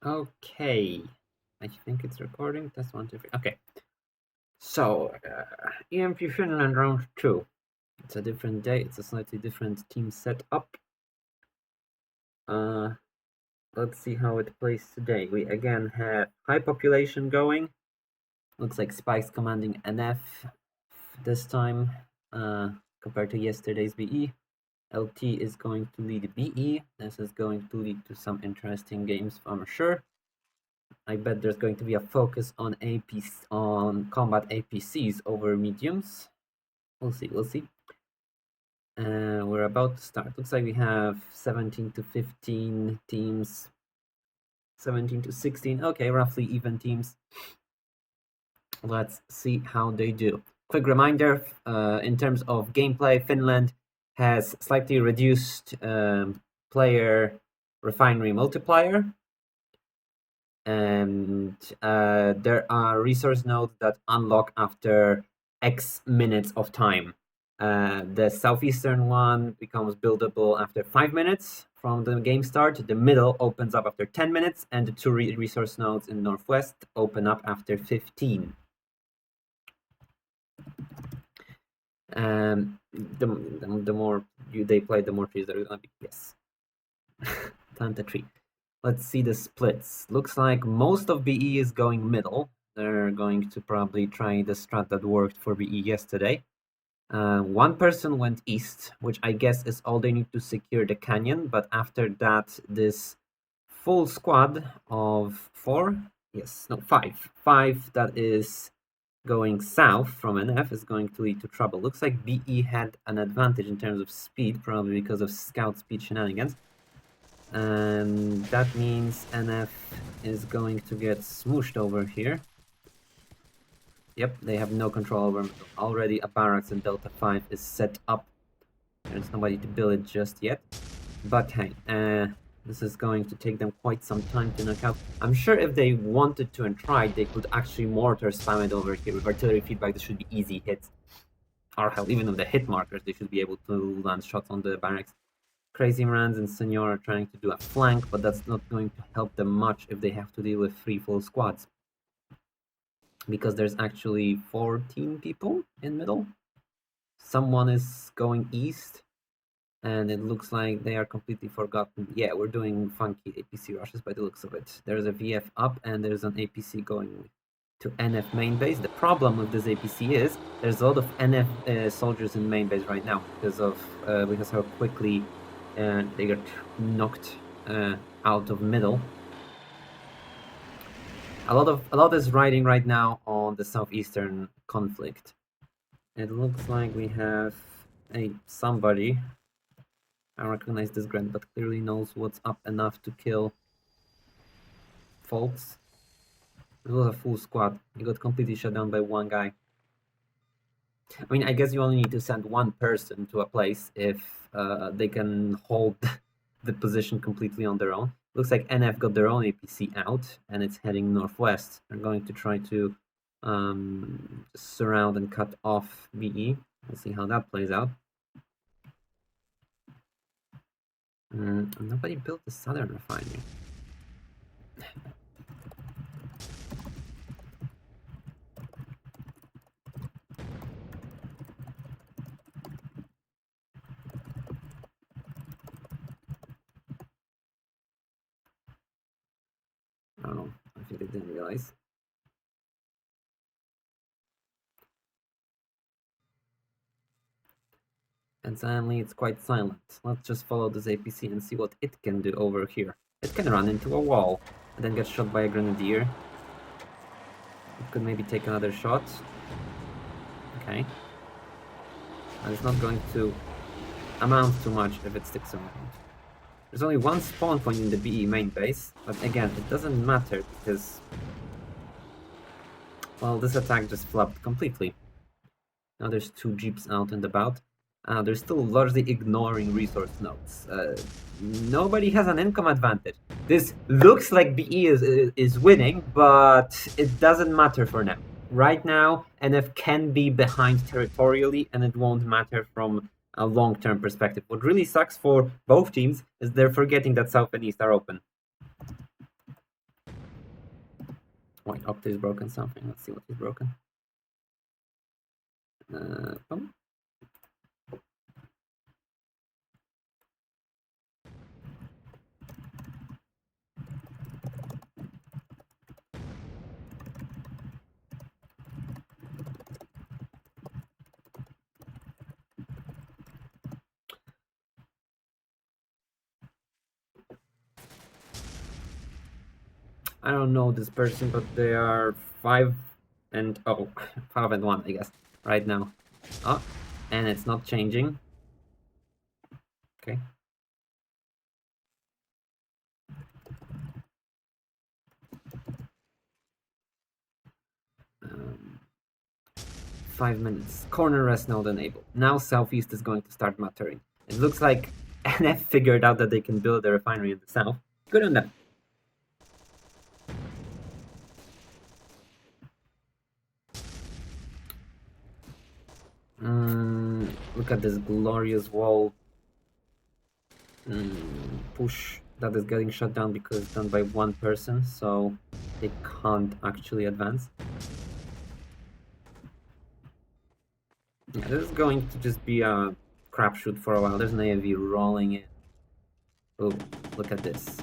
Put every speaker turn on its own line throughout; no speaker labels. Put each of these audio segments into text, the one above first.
Okay, I think it's recording. Test 1, 2, 3. Okay, so EMP Finland round 2. It's a different day. It's a slightly different team setup. Let's see how it plays today. We again have high population going. Looks like Spike's commanding NF this time compared to yesterday's BE. LT is going to lead BE. This is going to lead to some interesting games, I'm sure. I bet there's going to be a focus on combat APCs over mediums. We'll see. We're about to start. Looks like we have 17 to 15 teams, 17 to 16. Okay, roughly even teams. Let's see how they do. Quick reminder, in terms of gameplay, Finland has slightly reduced player refinery multiplier. And there are resource nodes that unlock after X minutes of time. The southeastern one becomes buildable after 5 minutes from the game start. The middle opens up after 10 minutes, and the two resource nodes in northwest open up after 15. The more they play, the more trees there are gonna be. Yes. Plant a tree. Let's see the splits. Looks like most of BE is going middle. They're going to probably try the strat that worked for BE yesterday. One person went east, which I guess is all they need to secure the canyon. But after that, this full squad of five that is going south from NF is going to lead to trouble. Looks like BE had an advantage in terms of speed, probably because of scout speed shenanigans. And that means NF is going to get smooshed over here. Yep, they have no control over middle. Already a barracks in Delta 5 is set up. There's nobody to build it just yet. But hey, this is going to take them quite some time to knock out. I'm sure if they wanted to and tried, they could actually mortar spam it over here. With artillery feedback, this should be easy hits. Or hell, even on the hit markers, they should be able to land shots on the barracks. Crazy Marans and Senor are trying to do a flank, but that's not going to help them much if they have to deal with 3 full squads. Because there's actually 14 people in middle. Someone is going east, and it looks like they are completely forgotten. Yeah, we're doing funky APC rushes by the looks of it. There's a VF up, and there's an APC going to NF main base. The problem with this APC is there's a lot of NF soldiers in main base right now because how quickly they got knocked out of middle. A lot is riding right now on the southeastern conflict. It looks like we have somebody. I recognize this grunt, but clearly knows what's up enough to kill folks. It was a full squad. He got completely shut down by one guy. I mean, I guess you only need to send one person to a place if they can hold the position completely on their own. Looks like NF got their own APC out, and it's heading northwest. They're going to try to surround and cut off BE. We'll see how that plays out. Nobody built the southern refinery. I don't know. I think they didn't realize. And suddenly it's quite silent. Let's just follow this APC and see what it can do over here. It can run into a wall and then get shot by a grenadier. It could maybe take another shot. Okay. And it's not going to amount to much if it sticks around. There's only one spawn point in the BE main base, but again, it doesn't matter because, well, this attack just flopped completely. Now there's 2 jeeps out and about. They're still largely ignoring resource nodes. Nobody has an income advantage. This looks like BE is winning, but it doesn't matter for now. Right now, NF can be behind territorially, and it won't matter from a long-term perspective. What really sucks for both teams is they're forgetting that South and East are open. Wait, Octa is broken something. Let's see what is broken. Boom. I don't know this person, but they are 5 and 5 and 1, I guess, right now. Oh, and it's not changing. Okay. Um, 5 minutes. Corner rest node enabled. Now southeast is going to start mattering. It looks like NF figured out that they can build a refinery in the south. Good on them. Look at this glorious wall push that is getting shut down because it's done by one person, so they can't actually advance. Yeah, this is going to just be a crapshoot for a while. There's an AAV rolling in. Oh, look at this.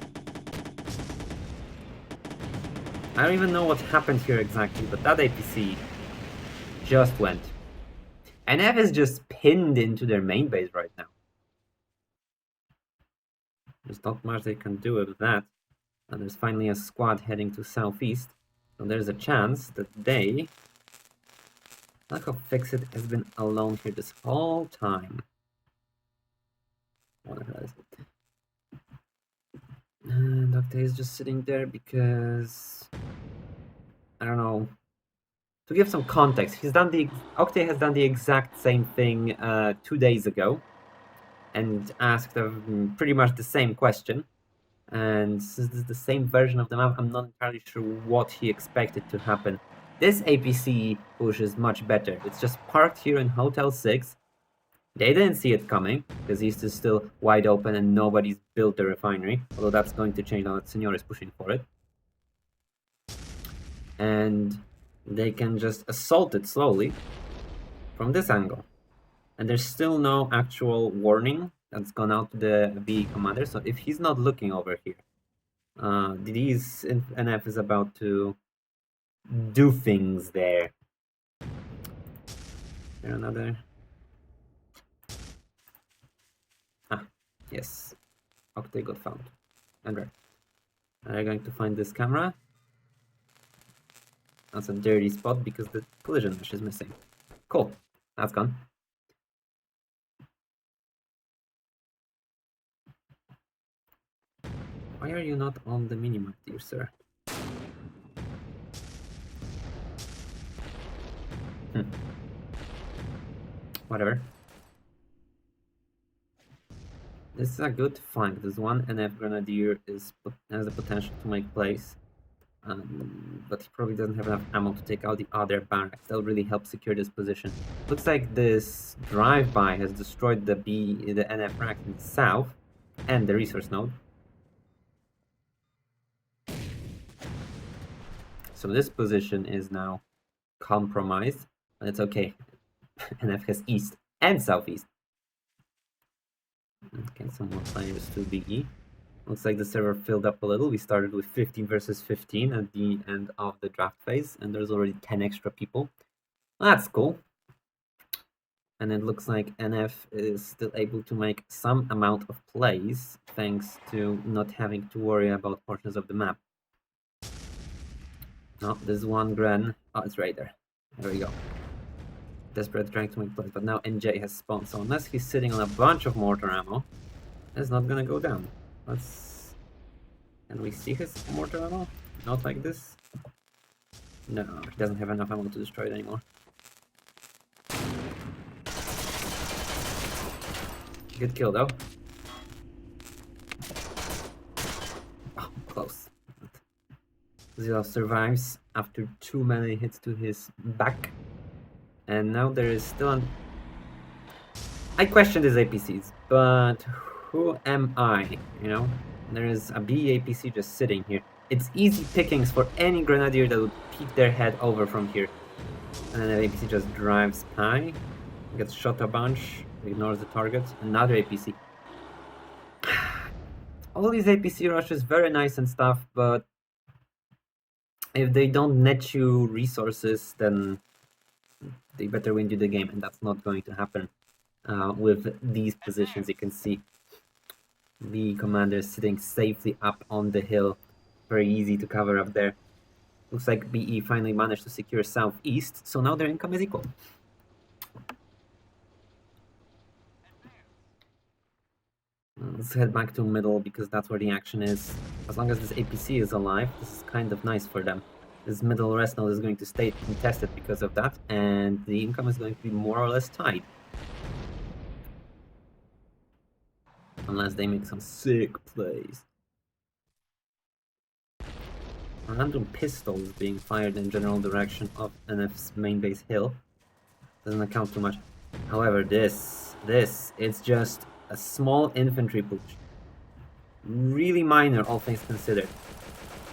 I don't even know what happened here exactly, but that APC just went. NF is just pinned into their main base right now. There's not much they can do with that. And there's finally a squad heading to southeast. So there's a chance that they... Lack of Fix-It has been alone here this whole time. What the hell is it? And Octa is just sitting there because... I don't know. To give some context, Octa has done the exact same thing 2 days ago. And asked pretty much the same question. And since this is the same version of the map, I'm not entirely sure what he expected to happen. This APC push is much better. It's just parked here in Hotel 6. They didn't see it coming, because East is still wide open and nobody's built the refinery. Although that's going to change now that Senor is pushing for it. And they can just assault it slowly from this angle. And there's still no actual warning that's gone out to the BE commander. So if he's not looking over here, D.D.D's NF is about to do things there. Is there another? Ah, yes. Octa got found. And right. Are you going to find this camera? That's a dirty spot because the collision mesh is missing. Cool. That's gone. Why are you not on the minimap, dear sir? Whatever. This is a good find. This one NF Grenadier has the potential to make plays. But he probably doesn't have enough ammo to take out the other barracks. That'll really help secure this position. Looks like this drive-by has destroyed the NF rack in the south and the resource node. So this position is now compromised, but it's okay. NF has east and southeast. Okay, some more players to BE. Looks like the server filled up a little. We started with 15 versus 15 at the end of the draft phase, and there's already 10 extra people. That's cool. And it looks like NF is still able to make some amount of plays, thanks to not having to worry about portions of the map. No, there's one Gren. Oh, it's right there. There we go. Desperate trying to make plays, but now NJ has spawned, so unless he's sitting on a bunch of mortar ammo, it's not gonna go down. Let's... Can we see his mortar ammo? Not like this. No, he doesn't have enough ammo to destroy it anymore. Good kill though. Oh, close. Zilla survives after too many hits to his back. And now there is still an... I question these APCs, but who am I, you know? There is a BE APC just sitting here. It's easy pickings for any grenadier that would peek their head over from here. And then the APC just drives by, gets shot a bunch, ignores the target. Another APC. All these APC rushes, very nice and stuff, but if they don't net you resources, then they better win you the game, and that's not going to happen with these positions. You can see the commander sitting safely up on the hill. Very easy to cover up there. Looks like BE finally managed to secure southeast, so now their income is equal. Let's head back to middle because that's where the action is. As long as this APC is alive, this is kind of nice for them. This middle arsenal is going to stay contested because of that, and the income is going to be more or less tied. Unless they make some sick plays. A random pistol is being fired in general direction of NF's main base hill. Doesn't account too much. However, this, it's just a small infantry push. Really minor, all things considered.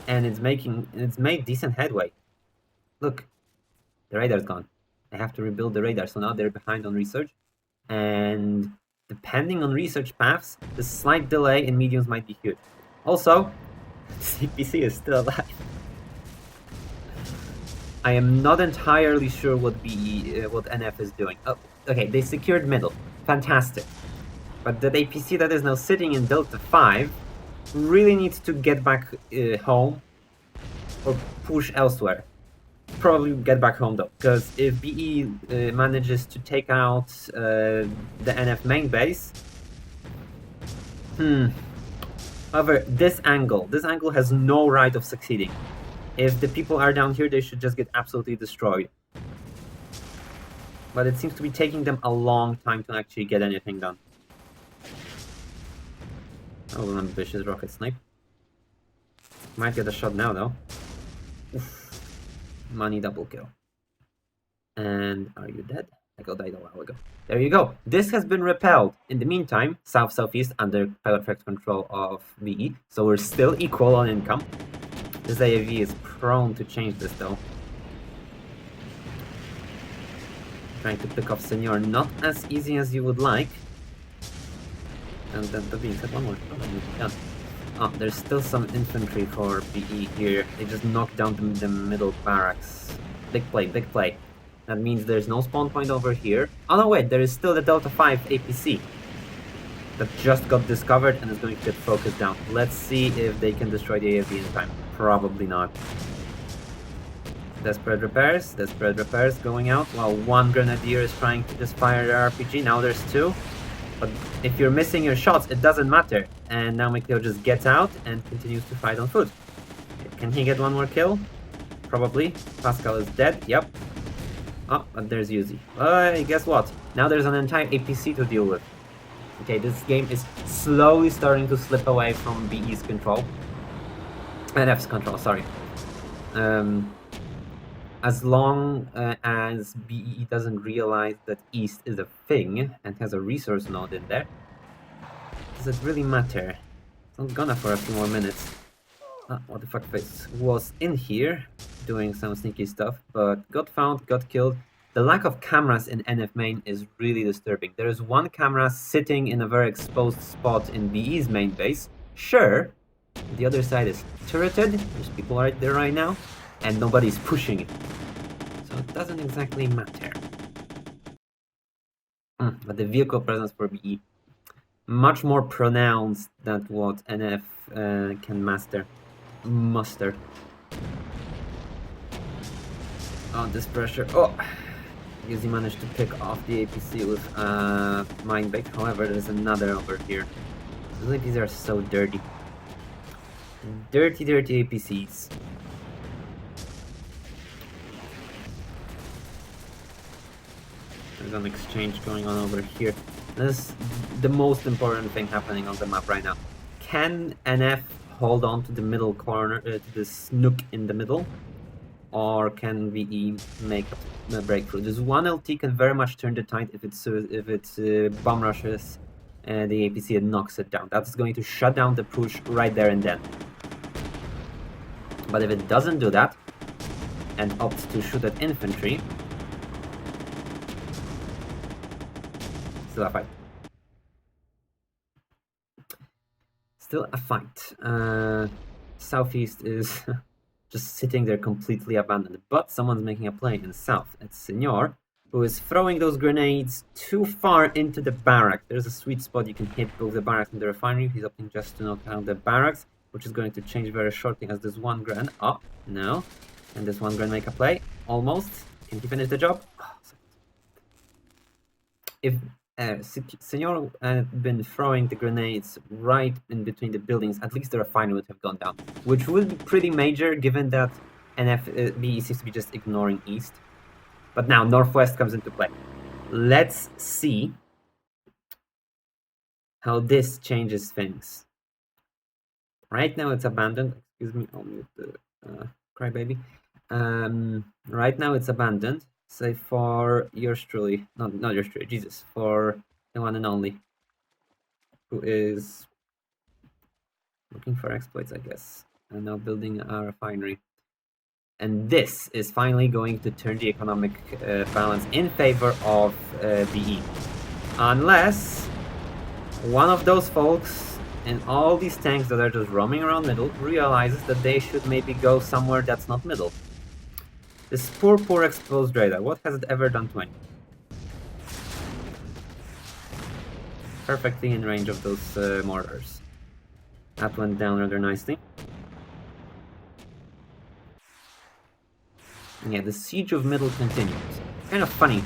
And it's made decent headway. Look, the radar's gone. They have to rebuild the radar, so now they're behind on research. And depending on research paths, the slight delay in mediums might be huge. Also, CPC is still alive. I am not entirely sure what NF is doing. Oh, okay, they secured middle. Fantastic. But that APC that is now sitting in Delta 5 really needs to get back home or push elsewhere. Probably get back home though, because if BE manages to take out the NF main base, however, this angle has no right of succeeding. If the people are down here, they should just get absolutely destroyed. But it seems to be taking them a long time to actually get anything done. Oh, an ambitious rocket snipe. Might get a shot now though. Oof. Money double kill. And are you dead? I died a while ago. There you go. This has been repelled. In the meantime, south-southeast under perfect control of BE. So we're still equal on income. This AAV is prone to change this though. Trying to pick off Senor, not as easy as you would like. And then that being said, one more. Oh, there's still some infantry for BE here. They just knocked down the middle barracks. Big play, big play. That means there's no spawn point over here. Oh no, wait, there is still the Delta 5 APC that just got discovered and is going to get focused down. Let's see if they can destroy the AAV in time. Probably not. Desperate repairs going out while one grenadier is trying to just fire their RPG. Now there's two. But if you're missing your shots, it doesn't matter. And now Mikhail just gets out and continues to fight on foot. Can he get one more kill? Probably. Pascal is dead. Yep. Oh, but there's Yuzi. Guess what? Now there's an entire APC to deal with. Okay, this game is slowly starting to slip away from BE's control. NF's control, sorry. As long as BE doesn't realize that East is a thing and has a resource node in there, does it really matter? It's not gonna for a few more minutes. What the fuck face was in here doing some sneaky stuff, but got found, got killed. The lack of cameras in NF main is really disturbing. There is one camera sitting in a very exposed spot in BE's main base. Sure, the other side is turreted, there's people right there right now, and nobody's pushing it. So it doesn't exactly matter. But the vehicle presence for BE, much more pronounced than what NF can muster. Oh, this pressure. Oh! Because he managed to pick off the APC with mine bait. However, there's another over here. These APCs are so dirty. Dirty APCs. There's an exchange going on over here. This is the most important thing happening on the map right now. Can NF hold on to the middle corner, to this nook in the middle? Or can VE make a breakthrough? This one LT can very much turn the tide if it's bomb rushes the APC and knocks it down. That's going to shut down the push right there and then. But if it doesn't do that, and opts to shoot at infantry, still a fight. Still a fight. Southeast is just sitting there completely abandoned, but someone's making a play in south. It's Senor, who is throwing those grenades too far into the barrack. There's a sweet spot you can hit both the barracks and the refinery. He's opting just to knock down the barracks, which is going to change very shortly as this one gren. Oh, no. Can this one gren make a play? Almost. Can he finish the job? Oh, if Senor had been throwing the grenades right in between the buildings, at least the refinery would have gone down, which would be pretty major given that NFBE seems to be just ignoring east. But now northwest comes into play. Let's see how this changes things. Right now it's abandoned. Excuse me, I'll mute the crybaby. Right now it's abandoned, save for yours truly, not yours truly, Jesus, for the one and only, who is looking for exploits, I guess, and now building a refinery. And this is finally going to turn the economic balance in favor of BE. Unless one of those folks and all these tanks that are just roaming around middle realizes that they should maybe go somewhere that's not middle. This poor exposed radar, what has it ever done to anyone? Perfectly in range of those mortars. That went down rather nicely. Yeah, the siege of middle continues. Kind of funny.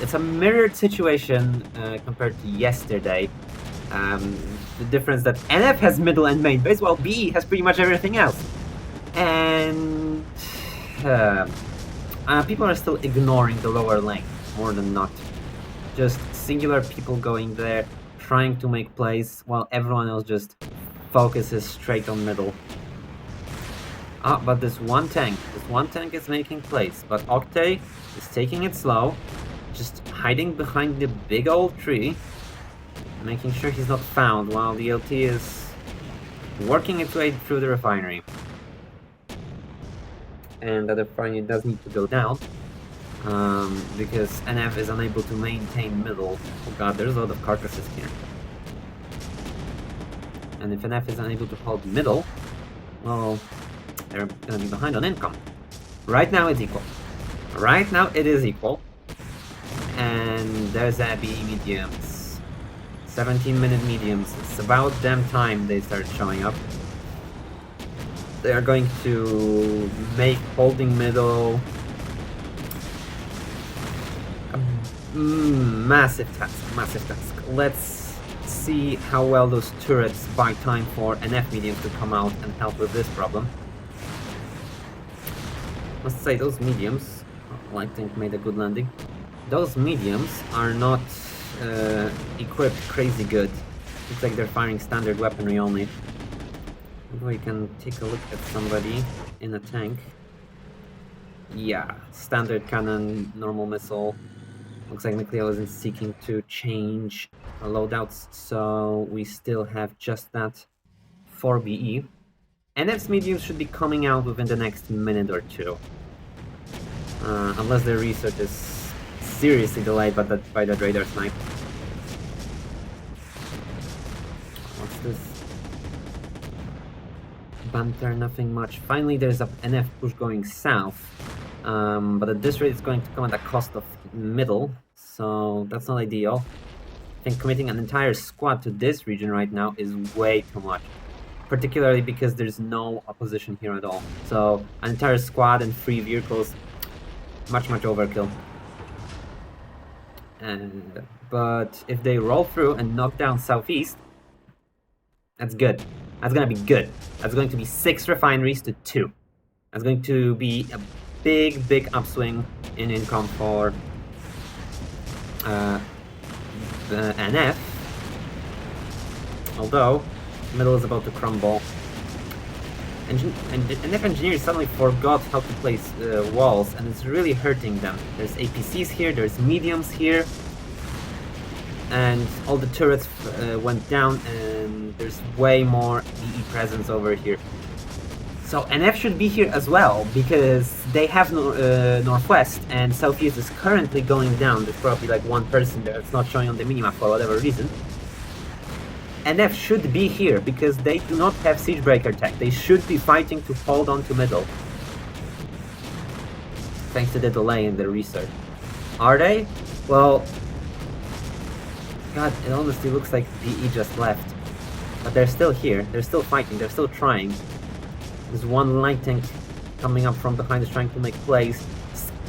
It's a mirrored situation compared to yesterday. The difference that NF has middle and main base, while BE has pretty much everything else. And people are still ignoring the lower lane, more than not. Just singular people going there, trying to make plays, while everyone else just focuses straight on middle. But this one tank is making plays, but Octay is taking it slow, just hiding behind the big old tree, making sure he's not found while the LT is working its way through the refinery. And the refinery does need to go down, because NF is unable to maintain middle. Oh god, there's a lot of carcasses here. And if NF is unable to hold middle, well, they're gonna be behind on income. Right now it's equal. Right now it is equal. And there's BE mediums. 17-minute mediums. It's about damn time they start showing up. They are going to make holding middle a massive task. Let's see how well those turrets buy time for NF mediums to come out and help with this problem. Must say those mediums, light tank made a good landing. Those mediums are not equipped crazy good. Looks like they're firing standard weaponry only. We can take a look at somebody in a tank. Yeah, standard cannon, normal missile. Looks like Nucleo isn't seeking to change loadouts, so we still have just that for BE. NF's mediums should be coming out within the next minute or two. Unless the research is seriously delayed by that radar snipe. What's this? Banter, nothing much. Finally, there's a NF push going south. But at this rate, it's going to come at the cost of middle. So that's not ideal. I think committing an entire squad to this region right now is way too much. Particularly because there's no opposition here at all. So an entire squad and 3 vehicles, much overkill. But if they roll through and knock down southeast, that's good. That's gonna be good. That's going to be 6 refineries to 2. That's going to be a big upswing in income for the NF. Although middle is about to crumble. And NF engineers suddenly forgot how to place walls, and it's really hurting them. There's APCs here, there's mediums here, and all the turrets went down, and there's way more BE presence over here. So NF should be here as well, because they have Northwest, and Southeast is currently going down. There's probably like one person there that's not showing on the minimap for whatever reason. NF should be here, because they do not have Siegebreaker tech. They should be fighting to hold on to middle. Thanks to the delay in the research. Are they? Well, God, it honestly looks like BE just left. But they're still here, they're still fighting, they're still trying. There's one light tank coming up from behind, is trying to make plays,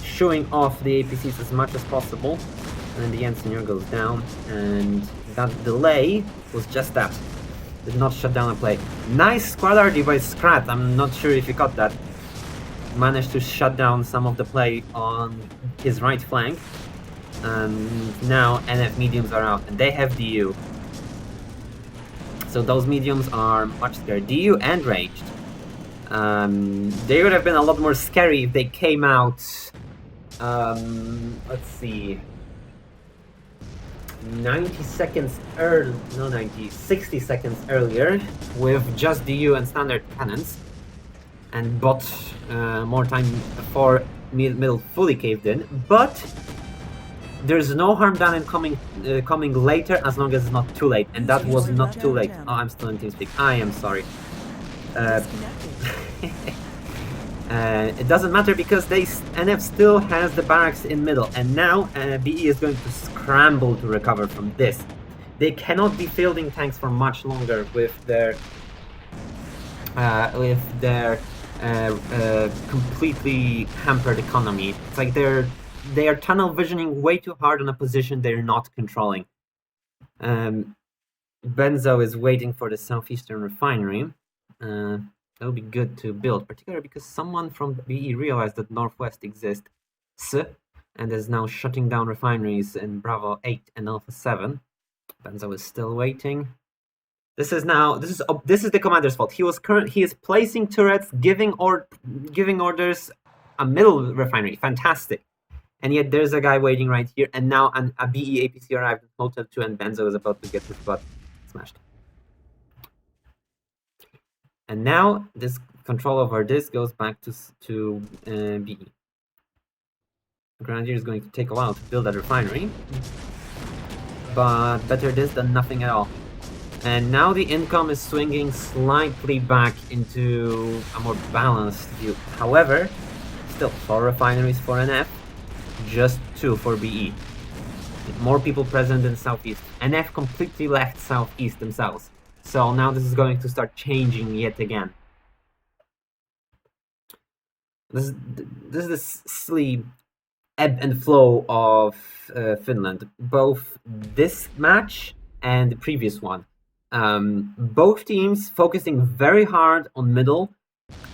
shooing off the APCs as much as possible. And then the engineer goes down, and that delay was just that. Did not shut down a play. Nice squad RD by Scrat, I'm not sure if you got that. Managed to shut down some of the play on his right flank. And now NF mediums are out, and they have DU. So those mediums are much scared. DU and raged. They would have been a lot more scary if they came out, let's see, 90 seconds early, no 90, 60 seconds earlier with just DU and standard cannons, and bought more time before middle fully caved in. But there's no harm done in coming later, as long as it's not too late, and that was not too late. Oh, I'm still in TeamSpeak. I am sorry. It doesn't matter, because NF still has the barracks in middle, and now BE is going to scramble to recover from this. They cannot be fielding tanks for much longer with their completely hampered economy. It's like they are tunnel visioning way too hard on a position they're not controlling. Benzo is waiting for the southeastern refinery. That would be good to build, particularly because someone from BE realized that Northwest exists and is now shutting down refineries in Bravo 8 and Alpha 7. Benzo is still waiting. This is the commander's fault. He is placing turrets, giving orders a middle refinery. Fantastic. And yet there's a guy waiting right here, and now a BE APC arrived in Hotel 2, and Benzo is about to get his butt smashed. And now this control over this goes back to BE. Grenadier is going to take a while to build that refinery, but better this than nothing at all. And now the income is swinging slightly back into a more balanced view. However, still 4 refineries for NF, just 2 for BE. More people present in Southeast. NF completely left Southeast themselves. So now this is going to start changing yet again. This is the silly ebb and flow of Finland. Both this match and the previous one. Both teams focusing very hard on middle,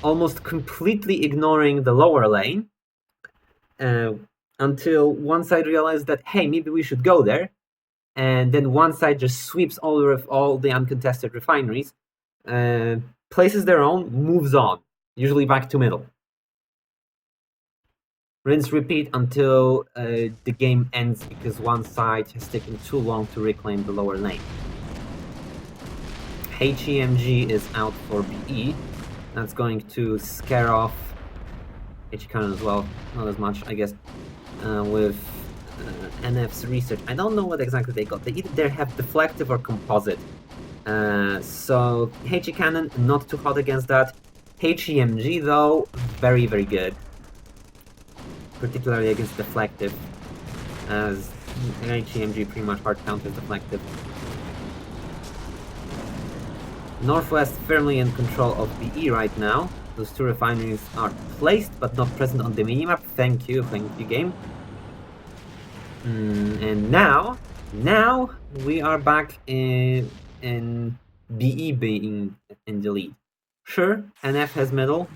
almost completely ignoring the lower lane, until one side realized that, hey, maybe we should go there. And then one side just sweeps all the uncontested refineries, places their own, moves on, usually back to middle. Rinse, repeat until the game ends, because one side has taken too long to reclaim the lower lane. HEMG is out for BE. That's going to scare off HCannon as well, not as much, I guess, with NF's research. I don't know what exactly they got. They either have deflective or composite. So HCannon not too hot against that. HEMG though, very, very good. Particularly against deflective, as HEMG pretty much hard counters deflective. Northwest firmly in control of BE right now. Those 2 refineries are placed but not present on the minimap. Thank you game. And now we are back in BE being in the lead. Sure, NF has middle.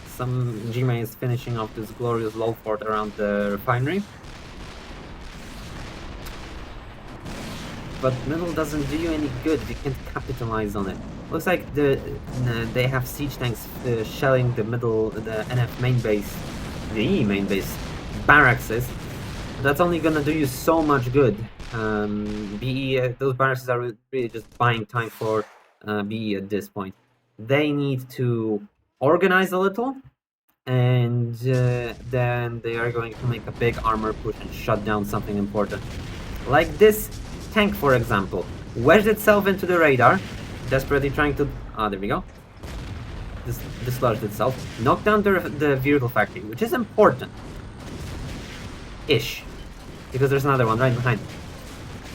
Some Gmail is finishing off this glorious low fort around the refinery. But middle doesn't do you any good. You can't capitalize on it. Looks like they have siege tanks shelling the middle, the NF main base, the E main base barracks. That's only gonna do you so much good. BE, those barracks are really just buying time for BE at this point. They need to organize a little, and then they are going to make a big armor push and shut down something important. Like this tank, for example, wedged itself into the radar, desperately trying to... Ah, there we go. Dislodged itself, knocked down the vehicle factory, which is important. Ish. Because there's another one right behind it.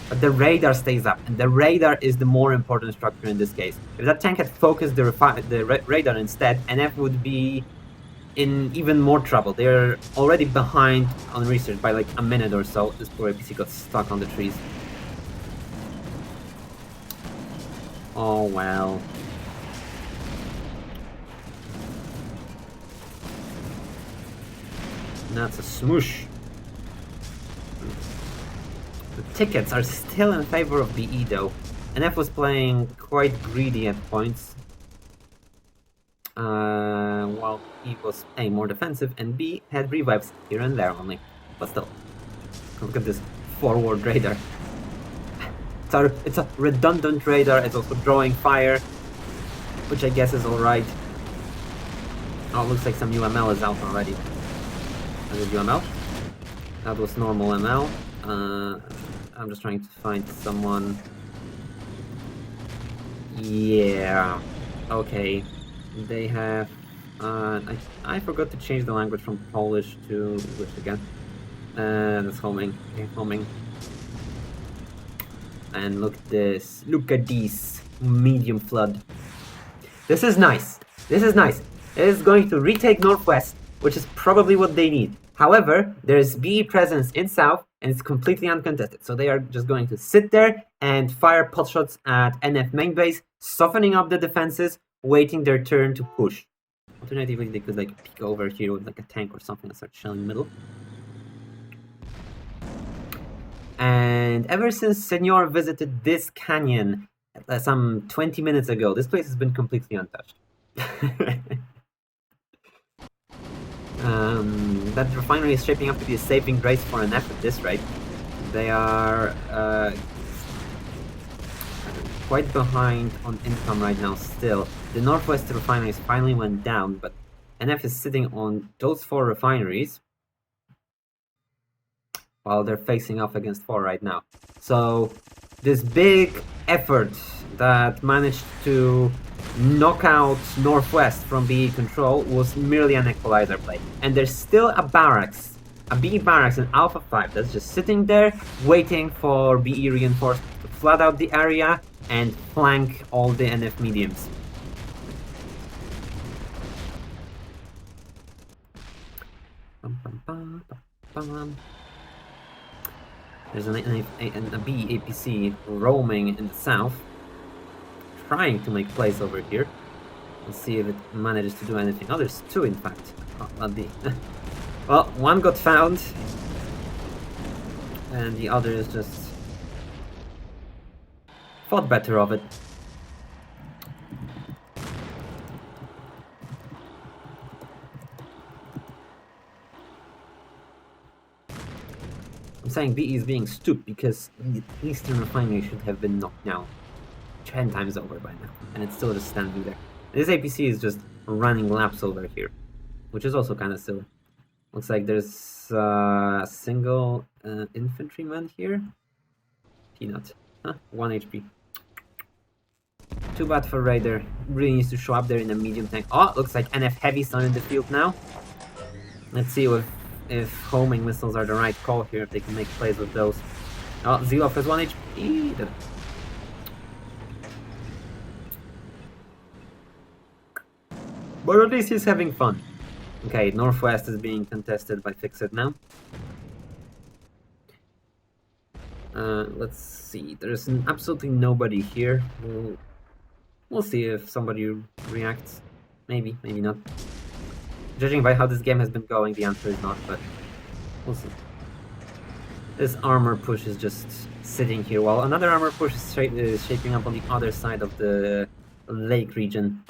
But the radar stays up, and the radar is the more important structure in this case. If that tank had focused the radar instead, NF would be in even more trouble. They're already behind on research by like a minute or so. This poor APC got stuck on the trees. Oh well. That's a smoosh. The tickets are still in favor of BE though. NF was playing quite greedy at points. While E was A, more defensive, and B had revives here and there only. But still, look at this forward radar. It's a redundant radar, it's also drawing fire, which I guess is alright. Oh, it looks like some UML is out already. That is UML. That was normal ML. I'm just trying to find someone. Yeah. Okay. They have... I forgot to change the language from Polish to English again. That's homing. Okay, homing. And look at this. Look at this. Medium flood. This is nice. This is nice. It is going to retake Northwest, which is probably what they need. However, there's BE presence in South, and it's completely uncontested. So they are just going to sit there and fire potshots at NF main base, softening up the defenses, waiting their turn to push. Alternatively, they could like peek over here with like a tank or something and start shelling in the middle. And ever since Senor visited this canyon some 20 minutes ago, this place has been completely untouched. That refinery is shaping up to be a saving grace for NF at this rate. They are quite behind on income right now still. The Northwest refineries finally went down, but NF is sitting on those 4 refineries while they're facing off against 4 right now. So this big effort that managed to knock out Northwest from BE control was merely an equalizer play. And there's still a barracks, a BE barracks in Alpha 5 that's just sitting there waiting for BE reinforcements to flood out the area and flank all the NF mediums. There's a BE APC roaming in the south, trying to make plays over here. Let's see if it manages to do anything. Oh, there's 2 in fact. Oh, well, one got found, and the other is just thought better of it. I'm saying BE is being stupid because the Eastern Refinery should have been knocked down 10 times over by now, and it's still just standing there. This APC is just running laps over here, which is also kind of silly. Looks like there's a single infantryman here. Peanut. Huh? 1 HP. Too bad for Raider. Really needs to show up there in a medium tank. Oh, looks like NF heavies are in the field now. Let's see if homing missiles are the right call here, if they can make plays with those. Oh, Zilov has 1 HP. But at least he's having fun. Okay, Northwest is being contested by Fixit now. Let's see. There's absolutely nobody here. We'll see if somebody reacts. Maybe, maybe not. Judging by how this game has been going, the answer is not, but we'll see. This armor push is just sitting here, while another armor push is shaping up on the other side of the lake region.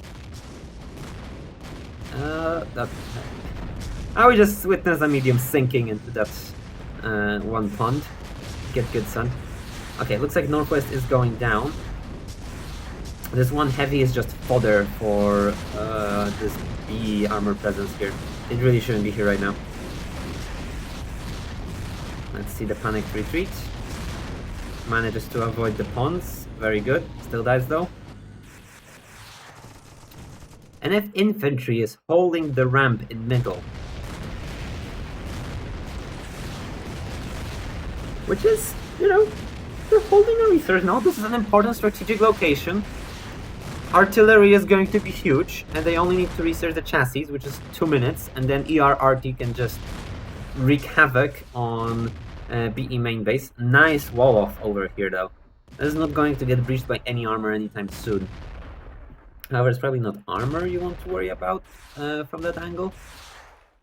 We just witnessed a medium sinking into that one pond. Get good, son. Okay, looks like Northwest is going down. This one heavy is just fodder for this B armor presence here. It really shouldn't be here right now. Let's see the panicked retreat. Manages to avoid the pawns. Very good. Still dies though. NF infantry is holding the ramp in middle. Which is, you know, they're holding a research now. This is an important strategic location. Artillery is going to be huge, and they only need to research the chassis, which is 2 minutes, and then ERRT can just wreak havoc on BE main base. Nice wall off over here though. This is not going to get breached by any armor anytime soon. However, it's probably not armor you want to worry about from that angle.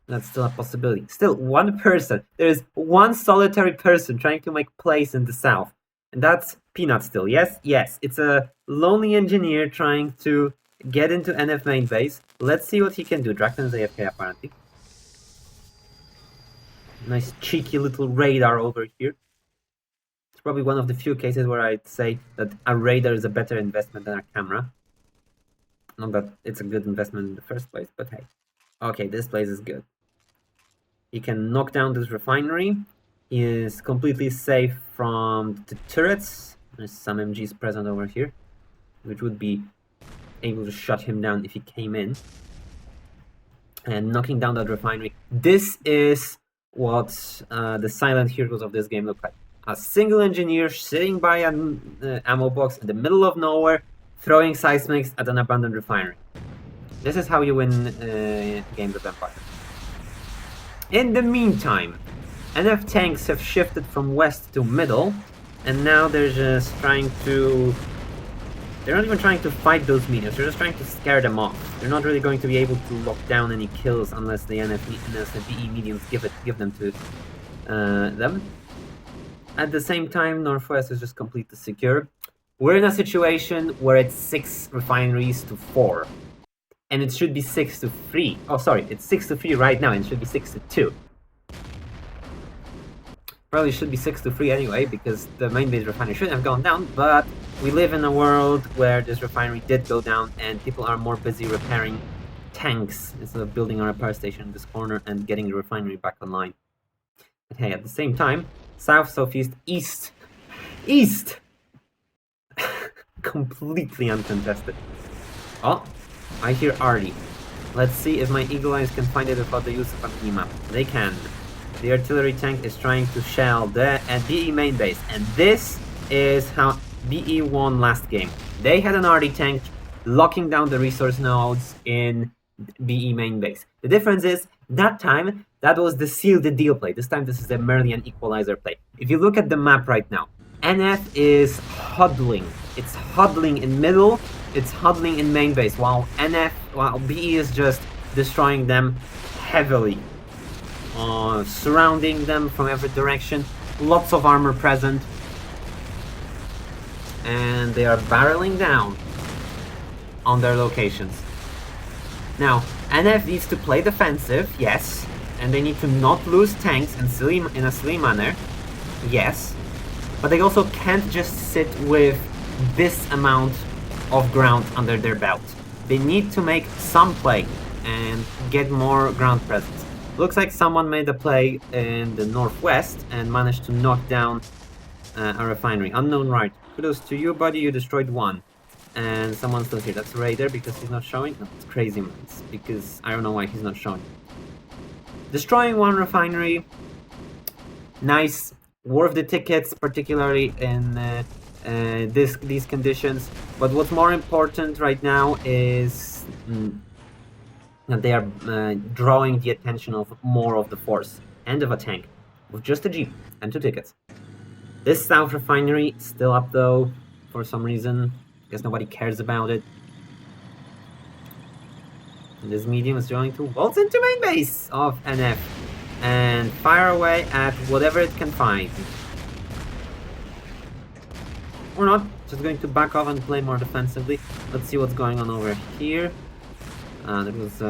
That's still a possibility. Still, one person. There is one solitary person trying to make plays in the south. And that's Peanut still. Yes? Yes. It's a lonely engineer trying to get into NF main base. Let's see what he can do. Drakton is AFK apparently. Nice cheeky little radar over here. It's probably one of the few cases where I'd say that a radar is a better investment than a camera. Not that it's a good investment in the first place, but hey. Okay, this place is good. He can knock down this refinery. He is completely safe from the turrets. There's some MGs present over here, which would be able to shut him down if he came in. And knocking down that refinery. This is what the silent heroes of this game look like. A single engineer sitting by an ammo box in the middle of nowhere, throwing seismics at an abandoned refinery. This is how you win games of Empire. In the meantime, NF tanks have shifted from west to middle, and now they're just trying to... They're not even trying to fight those mediums, they're just trying to scare them off. They're not really going to be able to lock down any kills unless the BE mediums give them to them. At the same time, Northwest is just completely secure. We're in a situation where it's 6 refineries to 4. And it should be 6 to 3. Oh, sorry, it's 6 to 3 right now, and it should be 6 to 2. Probably should be 6 to 3 anyway, because the main base refinery should have gone down, but we live in a world where this refinery did go down, and people are more busy repairing tanks instead of building a repair station in this corner and getting the refinery back online. But hey, at the same time, south, southeast, east, east! Completely uncontested. Oh, I hear Artie. Let's see if my eagle eyes can find it without the use of a mini-map. They can. The artillery tank is trying to shell the BE main base, and this is how BE won last game. They had an Artie tank locking down the resource nodes in BE main base. The difference is, that time, that was the seal the deal play. This time this is the Merlian equalizer play. If you look at the map right now, NF is huddling. It's huddling in middle, it's huddling in main base, while BE is just destroying them heavily. Surrounding them from every direction, lots of armor present, and they are barreling down on their locations. Now, NF needs to play defensive, yes, and they need to not lose tanks in a silly manner, yes, but they also can't just sit with this amount of ground under their belt. They need to make some play and get more ground presence. Looks like someone made a play in the northwest and managed to knock down a refinery. Unknown right. Kudos to you, buddy. You destroyed one. And someone's still here. That's Raider because he's not showing. No, it's Crazy Minds because I don't know why he's not showing. Destroying one refinery. Nice. Worth the tickets, particularly in these conditions. But what's more important right now is... that they are drawing the attention of more of the force and of a tank with just a jeep and 2 tickets. This south refinery still up though for some reason. I guess nobody cares about it. And this medium is trying to waltz into main base of NF and fire away at whatever it can find. Or not, just going to back off and play more defensively. Let's see what's going on over here. There was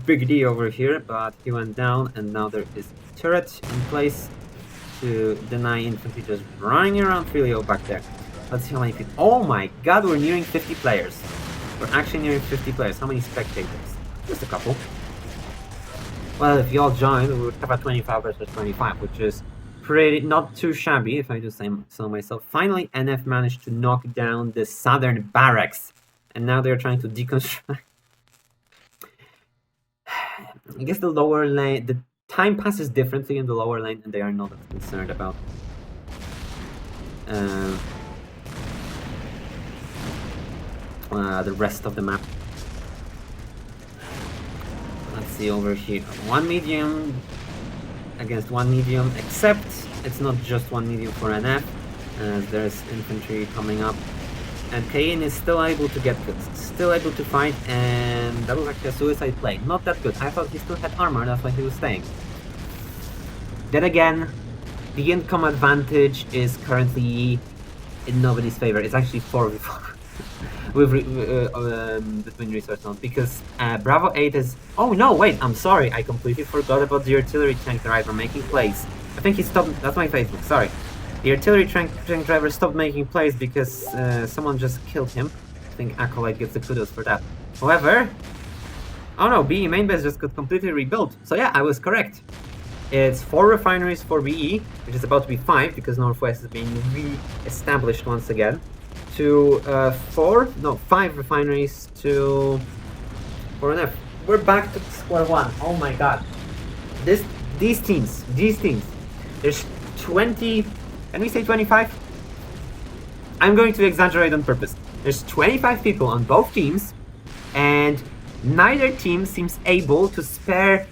Big D over here, but he went down, and now there is a turret in place. to deny infantry just running around Filio back there. Let's see how many people. Oh my god, we're nearing 50 players. We're actually nearing 50 players. How many spectators? Just a couple. Well, if you all join, we would have a 25 versus 25, which is pretty not too shabby, if I do say so myself. Finally, NF managed to knock down the southern barracks, and now they're trying to deconstruct. I guess the lower lane, the time passes differently in the lower lane, and they are not as concerned about the rest of the map. Let's see over here. One medium against one medium, except it's not just one medium for NF, as there's infantry coming up. And Kayin is still able to get good, still able to fight, and that was actually a suicide play. Not that good. I thought he still had armor, that's why he was staying. Then again, the income advantage is currently in nobody's favor. It's actually 4v4 with between resource nodes, because Bravo 8 is... Oh no, wait, I'm sorry, I completely forgot about the artillery tank driver making plays. I think he stopped... That's my Facebook, sorry. The artillery tank driver stopped making plays because someone just killed him. I think Acolyte gets the kudos for that. However... Oh no, BE main base just got completely rebuilt. So yeah, I was correct. It's 4 refineries for BE, which is about to be 5 because Northwest is being re-established once again. To 5 refineries to 4NF. We're back to square one. Oh my god. These teams. There's 20... Can we say 25? I'm going to exaggerate on purpose. There's 25 people on both teams, and neither team seems able to spare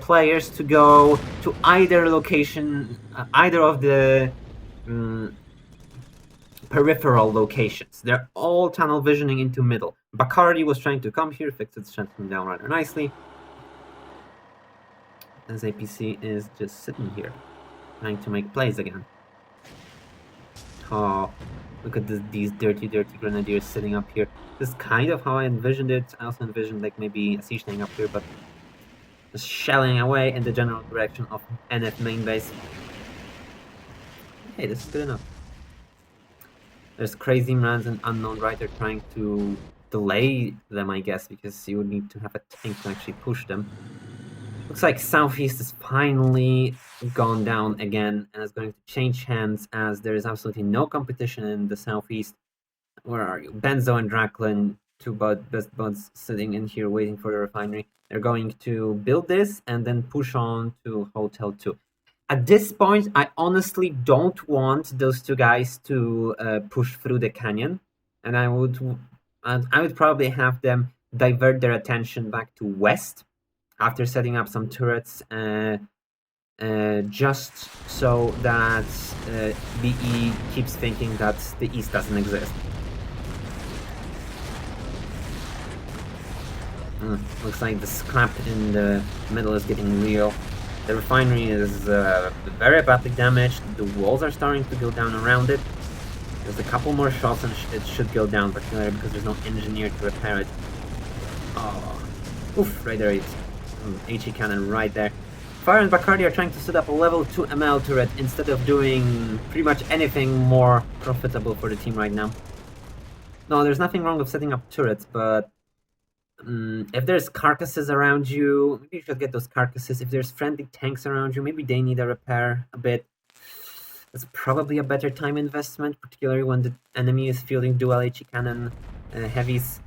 players to go to either location, either of the peripheral locations. They're all tunnel visioning into middle. Bacardi was trying to come here, fixed it, shut him down rather nicely. As APC is just sitting here, trying to make plays again. Oh, look at these dirty grenadiers sitting up here. This is kind of how I envisioned it. I also envisioned like maybe a siege tank up here, but just shelling away in the general direction of NF main base. Hey, this is good enough. There's Crazy Mrans and Unknown Rider trying to delay them, I guess, because you would need to have a tank to actually push them. Looks like Southeast has finally gone down again and is going to change hands, as there is absolutely no competition in the Southeast. Where are you? Benzo and Draklin, two best buds sitting in here waiting for the refinery. They're going to build this and then push on to Hotel 2. At this point, I honestly don't want those two guys to push through the canyon, and I would probably have them divert their attention back to west after setting up some turrets, just so that BE keeps thinking that the east doesn't exist. Looks like the scrap in the middle is getting real. The refinery is very badly damaged. The walls are starting to go down around it. There's a couple more shots and it should go down, particularly because there's no engineer to repair it. Oh, oof, right there it's HE cannon right there. Fire and Bacardi are trying to set up a level 2 ML turret instead of doing pretty much anything more profitable for the team right now. No, there's nothing wrong with setting up turrets, but if there's carcasses around you, maybe you should get those carcasses. If there's friendly tanks around you, maybe they need a repair a bit. That's probably a better time investment, particularly when the enemy is fielding dual HE cannon heavies.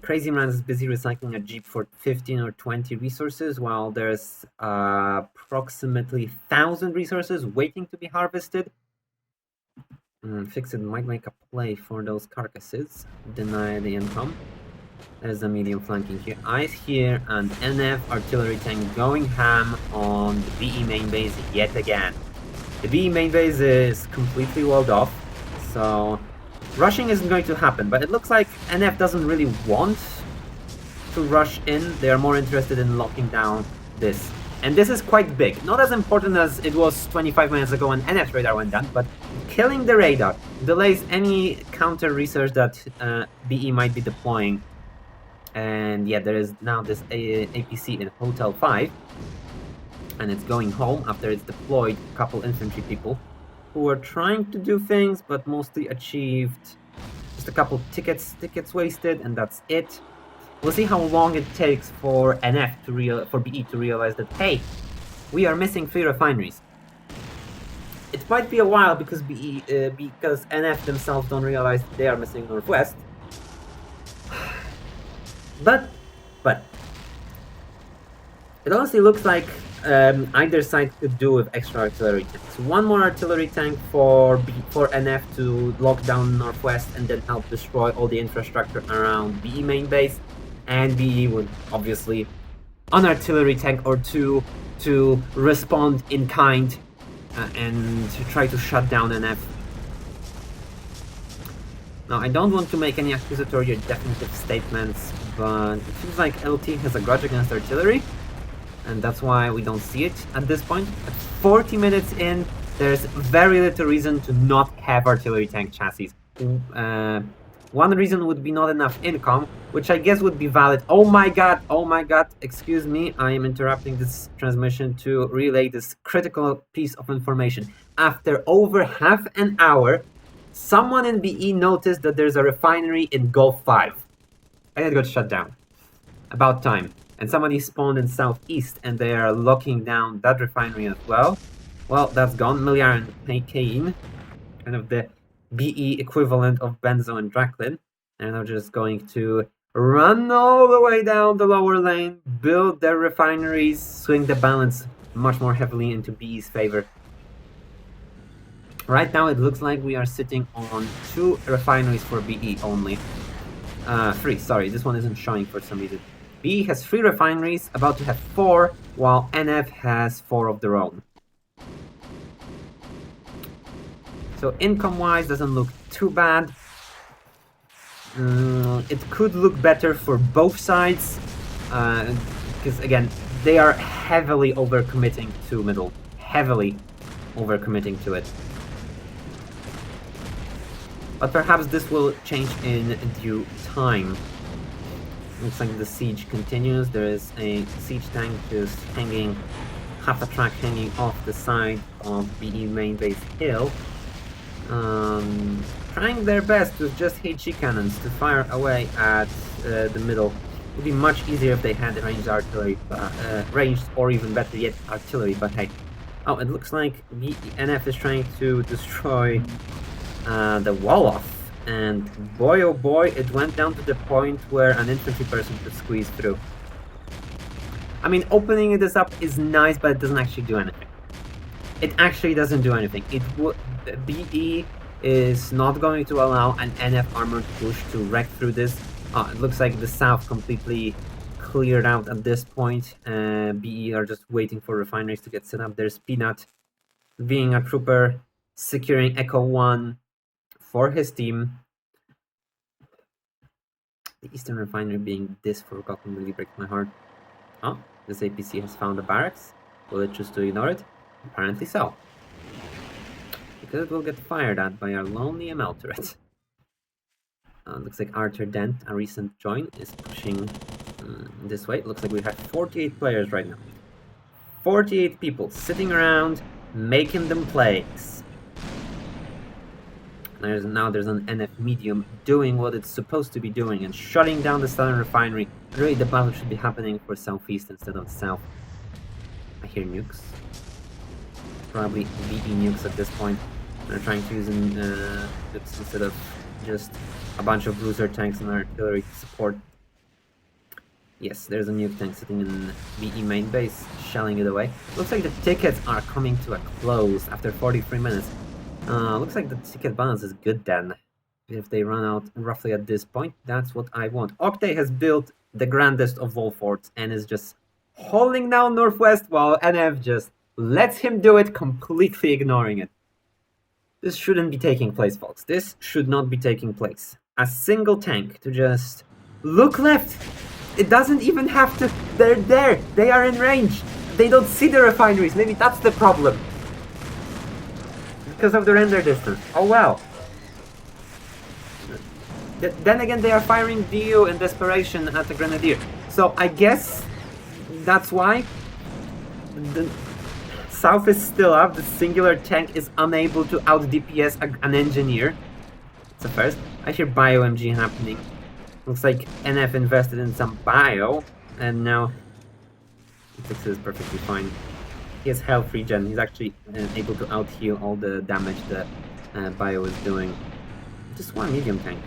Crazy Man is busy recycling a jeep for 15 or 20 resources, while there's approximately 1,000 resources waiting to be harvested. Fixit might make a play for those carcasses, deny the income. There's a medium flanking here. Eyes here, and NF artillery tank going ham on the BE main base yet again. The BE main base is completely walled off, so rushing isn't going to happen, but it looks like NF doesn't really want to rush in. They are more interested in locking down this. And this is quite big. Not as important as it was 25 minutes ago when NF's radar went down, but killing the radar delays any counter research that BE might be deploying. And yeah, there is now this APC in Hotel 5. and it's going home after it's deployed a couple infantry people who are trying to do things but mostly achieved just a couple tickets wasted, and that's it. We'll see how long it takes for NF to for BE to realize that, hey, we are missing 3 refineries. It might be a while because because NF themselves don't realize they are missing Northwest. But it honestly looks like either side could do with extra artillery tanks. One more artillery tank for NF to lock down Northwest and then help destroy all the infrastructure around BE main base, and BE would obviously an artillery tank or 2 to respond in kind and to try to shut down NF. Now, I don't want to make any accusatory or definitive statements, but it seems like LT has a grudge against artillery, and that's why we don't see it at this point. At 40 minutes in, there's very little reason to not have artillery tank chassis. One reason would be not enough income, which I guess would be valid. Oh my god, excuse me, I am interrupting this transmission to relay this critical piece of information. After over half an hour, someone in BE noticed that there's a refinery in Gulf 5. And it got shut down. About time. And somebody spawned in southeast and they are locking down that refinery as well. Well, that's gone. Miliar and Cain, kind of the BE equivalent of Benzo and Draklin. And they're just going to run all the way down the lower lane, build their refineries, swing the balance much more heavily into BE's favor. Right now it looks like we are sitting on 2 refineries for BE only. 3, sorry, this one isn't showing for some reason. BE has 3 refineries, about to have 4, while NF has 4 of their own. So income-wise, doesn't look too bad. It could look better for both sides, because again, they are heavily overcommitting to middle. Heavily overcommitting to it. But perhaps this will change in due time. Looks like the siege continues. There is a siege tank just hanging, half a track hanging off the side of BE main base hill. Trying their best with just HE cannons to fire away at the middle. It would be much easier if they had ranged artillery, ranged or even better yet artillery, but hey. Oh, it looks like NF is trying to destroy the Wolof, and boy oh boy, it went down to the point where an infantry person could squeeze through. I mean, opening this up is nice, but it doesn't actually do anything. It actually doesn't do anything. BE is not going to allow an NF armored push to wreck through this. It looks like the south completely cleared out at this point. BE are just waiting for refineries to get set up. There's Peanut being a trooper, securing Echo 1 for his team. The Eastern Refinery being this forgotten really breaks my heart. Oh, this APC has found a barracks. Will it choose to ignore it? Apparently so. Because it will get fired at by our lonely ML turret. Looks like Arthur Dent, a recent join, is pushing this way. Looks like we have 48 players right now. 48 people sitting around, making them plays. Now there's an NF medium doing what it's supposed to be doing and shutting down the southern refinery. Really, the battle should be happening for southeast instead of south. I hear nukes. Probably BE nukes at this point. They're trying to use nukes instead of just a bunch of bruiser tanks and artillery support. Yes, there's a nuke tank sitting in BE main base, shelling it away. Looks like the tickets are coming to a close after 43 minutes. Looks like the ticket balance is good then. If they run out roughly at this point, that's what I want. Octay has built the grandest of all forts and is just holding down Northwest while NF just lets him do it, completely ignoring it. This shouldn't be taking place, folks. This should not be taking place. A single tank to just look left. It doesn't even have to. They're there. They are in range. They don't see the refineries. Maybe that's the problem. Because of the render distance. Oh well. Then again, they are firing DU in desperation at the Grenadier. So I guess that's why. The South is still up. The singular tank is unable to out DPS an engineer. It's a first. I hear bio MG happening. Looks like NF invested in some bio, and now E6 is perfectly fine. He has health regen. He's actually able to out heal all the damage that bio is doing. Just one medium tank.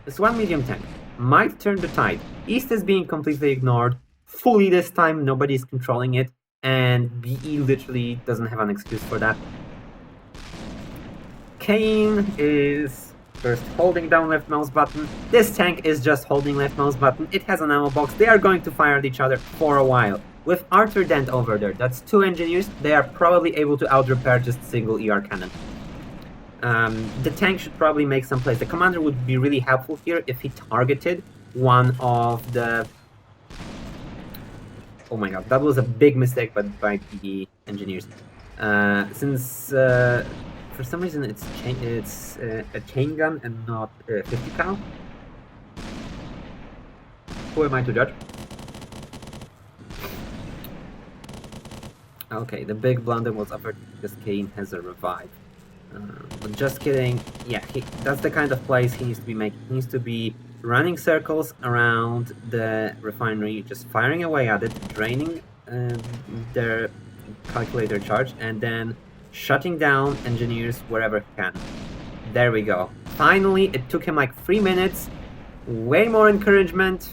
This one medium tank might turn the tide. East is being completely ignored. Fully this time, nobody's controlling it. And BE literally doesn't have an excuse for that. Kane is first holding down left mouse button. This tank is just holding left mouse button. It has an ammo box. They are going to fire at each other for a while. With Arthur Dent over there, that's 2 engineers. They are probably able to out-repair just single ER cannon. The tank should probably make some plays. The commander would be really helpful here if he targeted one of the... Oh my god, that was a big mistake by the engineers. Since for some reason it's a chain gun and not 50 cal. Who am I to judge? Okay, the big blunder was offered because Kane has a revive. But just kidding. Yeah, that's the kind of plays he needs to be making. He needs to be running circles around the refinery, just firing away at it, draining their calculator charge, and then shutting down engineers wherever he can. There we go. Finally, it took him like 3 minutes, way more encouragement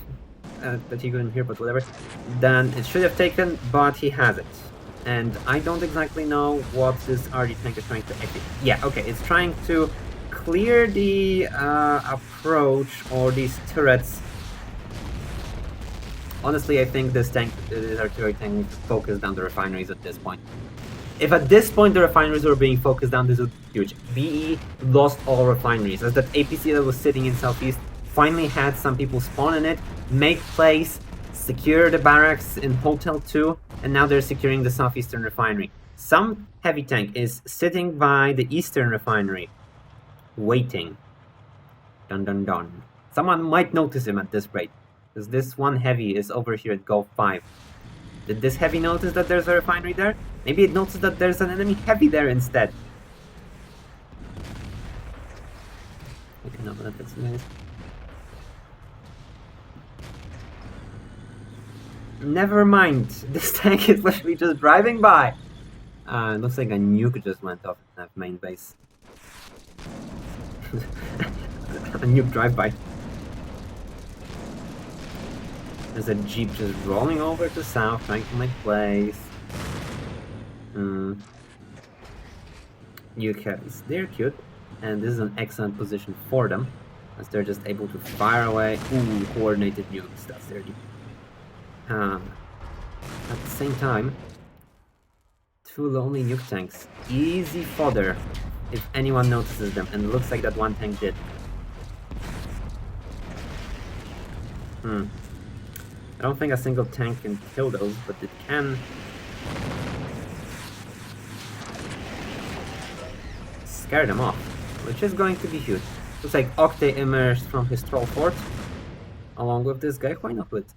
that you couldn't hear, but whatever, than it should have taken, but he has it. And I don't exactly know what this RD tank is trying to execute. Yeah, okay, it's trying to clear the approach or these turrets. Honestly, I think this artillery tank needs to focus down the refineries at this point. If at this point the refineries were being focused down, this would be huge. BE lost all refineries, as that APC that was sitting in Southeast finally had some people spawn in it, make plays, secure the barracks in Hotel 2, and now they're securing the southeastern refinery. Some heavy tank is sitting by the eastern refinery, waiting. Dun dun dun. Someone might notice him at this rate, because this one heavy is over here at Gulf 5. Did this heavy notice that there's a refinery there? Maybe it noticed that there's an enemy heavy there instead. Okay, no, but that's nice. Never mind. This tank is literally just driving by. It looks like a nuke just went off in that main base. A nuke drive-by. There's a jeep just rolling over to south, trying to make plays. Nuke heavies. They're cute, and this is an excellent position for them, as they're just able to fire away. Ooh, coordinated nukes. That's their deep. At the same time, 2 lonely nuke tanks. Easy fodder if anyone notices them, and it looks like that one tank did. I don't think a single tank can kill those, but it can scare them off, which is going to be huge. Looks like Octay emerged from his troll fort, along with this guy. Why not with?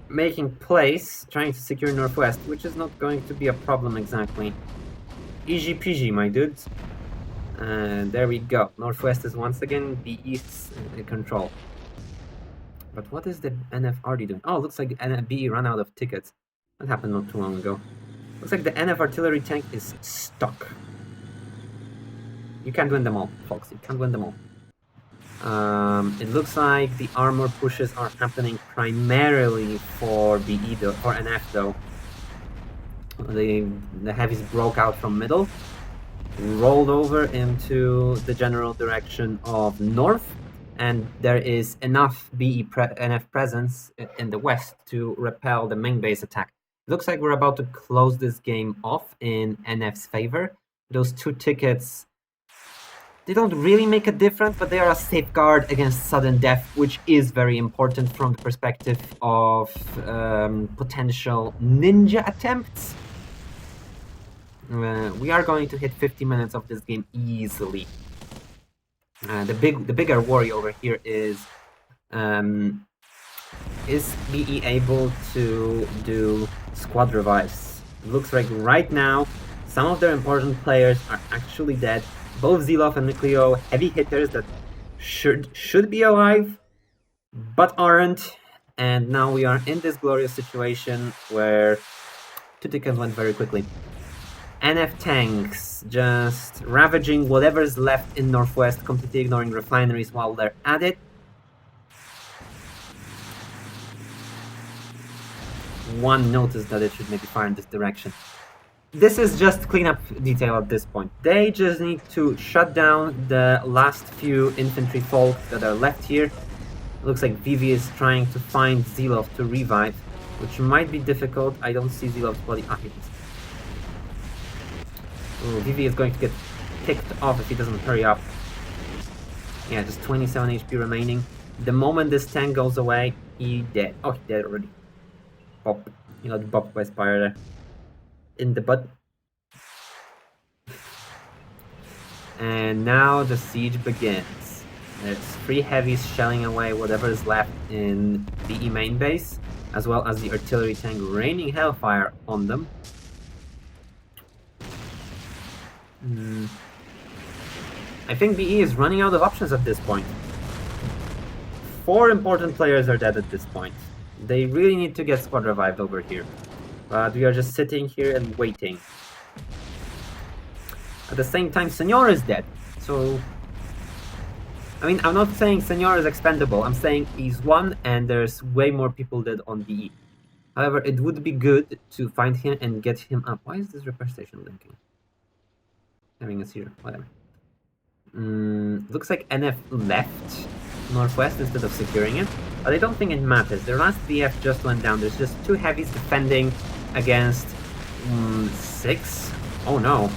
Making plays, trying to secure Northwest, which is not going to be a problem exactly. Easy peasy, my dudes. There we go. Northwest is once again the East's control. But what is the NFRD doing? Oh, looks like the NFB ran out of tickets. That happened not too long ago. Looks like the NF artillery tank is stuck. You can't win them all, folks. You can't win them all. It looks like the armor pushes are happening primarily for BE though, for NF though. The heavies broke out from middle, rolled over into the general direction of north, and there is enough NF presence in the west to repel the main base attack. It looks like we're about to close this game off in NF's favor. Those 2 tickets, they don't really make a difference, but they are a safeguard against sudden death, which is very important from the perspective of potential ninja attempts. We are going to hit 50 minutes of this game easily. The bigger worry over here is Is BE able to do squad revives? It looks like right now some of their important players are actually dead. Both Zilov and Cleo, heavy hitters that should be alive, but aren't. And now we are in this glorious situation where two tickets went very quickly. NF tanks just ravaging whatever's left in Northwest, completely ignoring refineries while they're at it. One noticed that it should maybe fire in this direction. This is just cleanup detail at this point. They just need to shut down the last few infantry folk that are left here. Looks like Vivi is trying to find Zilov to revive, which might be difficult. I don't see Zilov's body. Ah, here it is. Ooh, Vivi is going to get picked off if he doesn't hurry up. Yeah, just 27 HP remaining. The moment this tank goes away, he dead. Oh, he dead already. Pop. He got bopped by Spire there. In the butt. And now the siege begins. There's 3 heavies shelling away whatever is left in BE main base, as well as the artillery tank raining hellfire on them. I think BE is running out of options at this point. 4 important players are dead at this point. They really need to get squad revived over here. But we are just sitting here and waiting. At the same time, Senor is dead. So, I mean, I'm not saying Senor is expendable. I'm saying he's one and there's way more people dead on BE. However, it would be good to find him and get him up. Why is this repair station blinking? Having a seizure, whatever. Looks like NF left Northwest instead of securing it, but I don't think it matters. Their last VF just went down. There's just 2 heavies defending against 6. Oh no,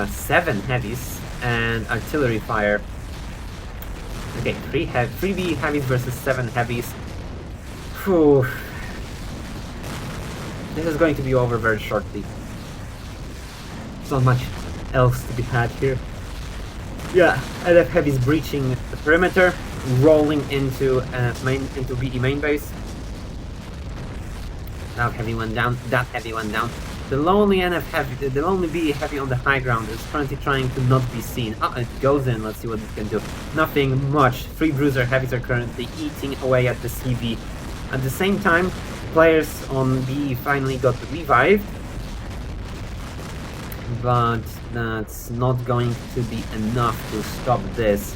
7 heavies and artillery fire. Okay, 3 B heavies versus 7 heavies. Whew. This is going to be over very shortly. There's not much else to be had here. Yeah, NF heavies breaching the perimeter, rolling into BE main base. That heavy went down. That heavy went down. The lonely NF heavy, the lonely BE heavy on the high ground is currently trying to not be seen. It goes in. Let's see what it can do. Nothing much. 3 bruiser heavies are currently eating away at the CV. At the same time, players on BE finally got revived, but that's not going to be enough to stop this.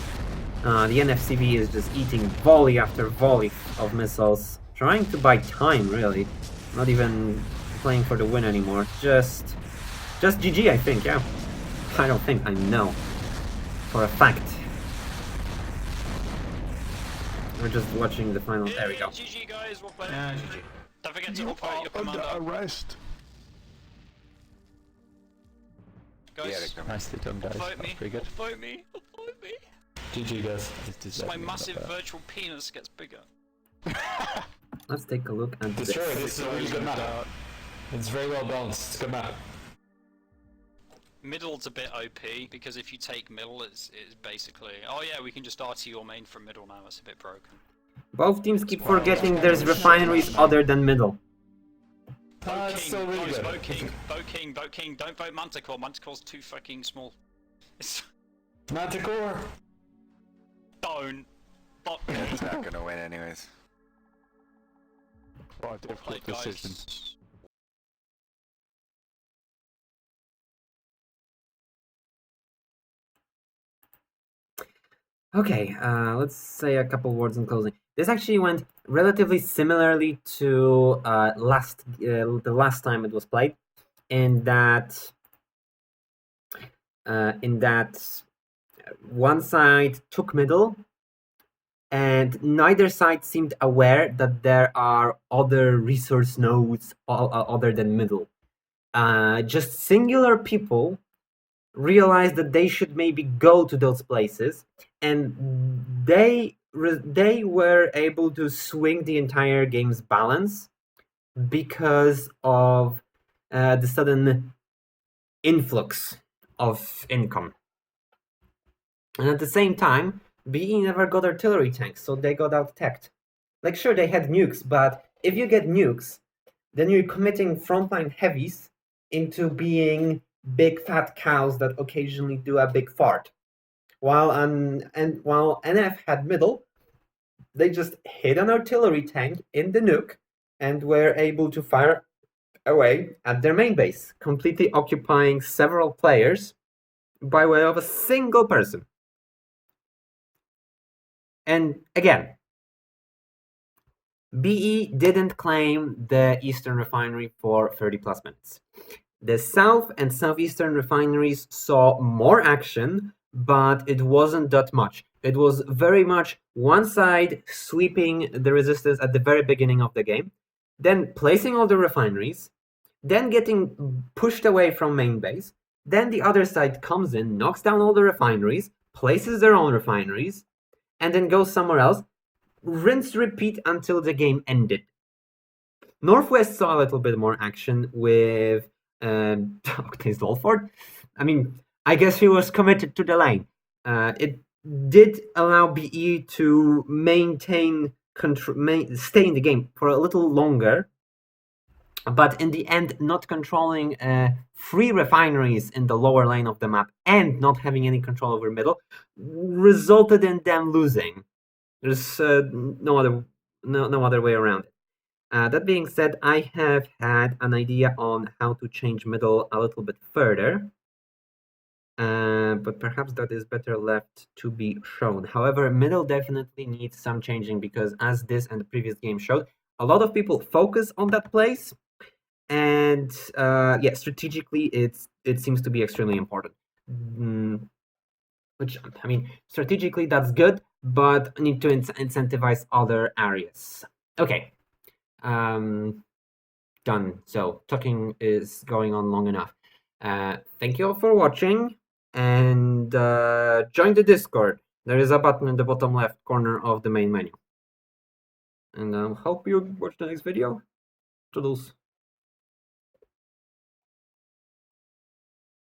The NFCV is just eating volley after volley of missiles, trying to buy time, really. Not even playing for the win anymore. Just GG, I think, yeah. I don't think, I know. For a fact. We're just watching the final. There we go.
GG guys, we'll play.
Yeah, GG.
Don't forget to upvote your commander.
Arrest.
Guys,
Nicely done, guys.
vote me.
Pretty good.
Vote me. Vote me.
GG, guys.
So my massive virtual penis gets bigger.
Let's take a look at this.
Sure, this is a really good map. It's very well balanced. It's a good map.
Middle's a bit OP because if you take middle, it's basically. Oh yeah, we can just RT your main from middle now. It's a bit broken.
Both teams keep forgetting there's refineries other than middle.
Vote
It's
King,
still really
guys,
good.
vote King, vote King, vote King. Don't vote Manticore. Manticore's too fucking small.
Manticore!
Don't. Fuck.
He's not gonna win anyways.
What a difficult decision.
Guys.
Okay, let's say a couple words in closing. This actually went relatively similarly to the last time it was played, in that one side took middle, and neither side seemed aware that there are other resource nodes other than middle. Just singular people realized that they should maybe go to those places, and they were able to swing the entire game's balance because of the sudden influx of income. And at the same time, BE never got artillery tanks, so they got out-teched. Like, sure, they had nukes, but if you get nukes, then you're committing frontline heavies into being big fat cows that occasionally do a big fart. While NF had middle, they just hit an artillery tank in the nuke and were able to fire away at their main base, completely occupying several players by way of a single person. And again, BE didn't claim the Eastern refinery for 30 plus minutes. The South and Southeastern refineries saw more action, but it wasn't that much. It was very much one side sweeping the resistance at the very beginning of the game, then placing all the refineries, then getting pushed away from main base, then the other side comes in, knocks down all the refineries, places their own refineries, and then goes somewhere else. Rinse, repeat until the game ended. Northwest saw a little bit more action with Octane's Dolford. I mean, I guess he was committed to the lane. It did allow BE to maintain stay in the game for a little longer, but in the end, not controlling 3 refineries in the lower lane of the map and not having any control over middle resulted in them losing. There's no other way around it. That being said, I have had an idea on how to change middle a little bit further, but perhaps that is better left to be shown. However, middle definitely needs some changing because, as this and the previous game showed, a lot of people focus on that place, and yeah, strategically, it seems to be extremely important. Which, I mean, strategically that's good, but need to incentivize other areas. Okay. Done. So talking is going on long enough. Thank you all for watching, and join the Discord. There is a button in the bottom left corner of the main menu. And hope you watch the next video. Toodles.